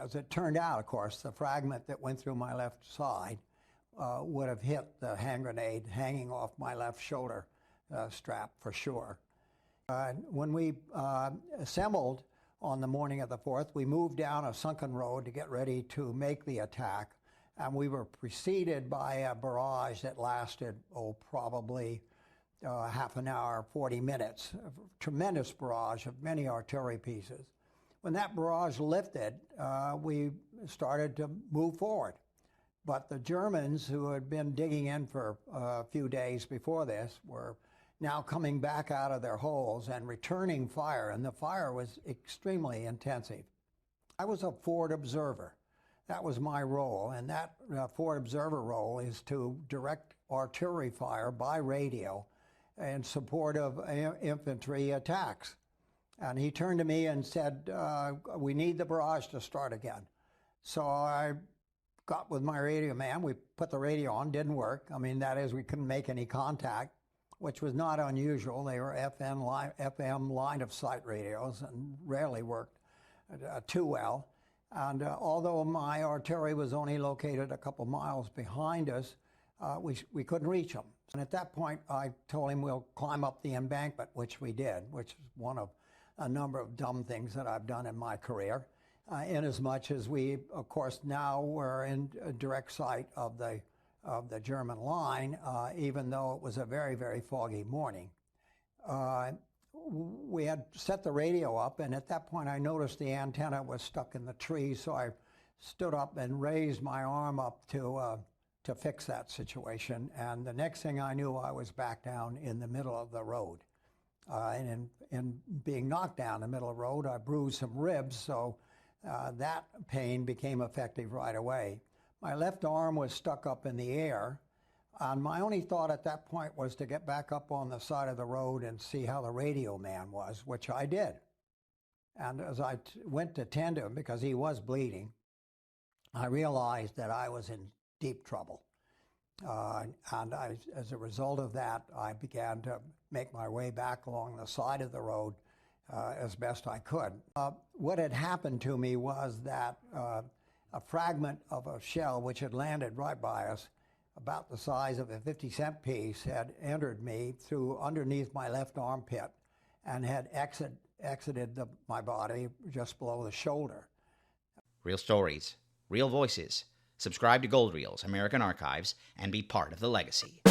As it turned out, of course, the fragment that went through my left side would have hit the hand grenade hanging off my left shoulder strap for sure. When we assembled on the morning of the 4th, we moved down a sunken road to get ready to make the attack, and we were preceded by a barrage that lasted, probably half an hour, 40 minutes. A tremendous barrage of many artillery pieces. When that barrage lifted, we started to move forward. But the Germans, who had been digging in for a few days before this, were now coming back out of their holes and returning fire, and the fire was extremely intensive. I was a forward observer. That was my role, and that forward observer role is to direct artillery fire by radio in support of infantry attacks. And he turned to me and said, we need the barrage to start again. So I got with my radio man. We put the radio on, didn't work. I mean, that is, we couldn't make any contact, which was not unusual. They were FM line of sight radios and rarely worked too well. And although my artillery was only located a couple miles behind us, we couldn't reach them. And at that point, I told him we'll climb up the embankment, which we did, which is one of a number of dumb things that I've done in my career, inasmuch as we, of course, now were in direct sight of the German line, even though it was a very, very foggy morning. We had set the radio up, and at that point I noticed the antenna was stuck in the tree, so I stood up and raised my arm up to fix that situation. And the next thing I knew, I was back down in the middle of the road. And in being knocked down in the middle of the road, I bruised some ribs, so that pain became effective right away. My left arm was stuck up in the air, and my only thought at that point was to get back up on the side of the road and see how the radio man was, which I did. And as I went to tend to him, because he was bleeding, I realized that I was in deep trouble. And as a result of that, I began to make my way back along the side of the road as best I could. What had happened to me was that a fragment of a shell which had landed right by us, about the size of a 50-cent piece, had entered me through underneath my left armpit and had exited my body just below the shoulder. Real stories, real voices. Subscribe to Gold Reels, American Archives, and be part of the legacy.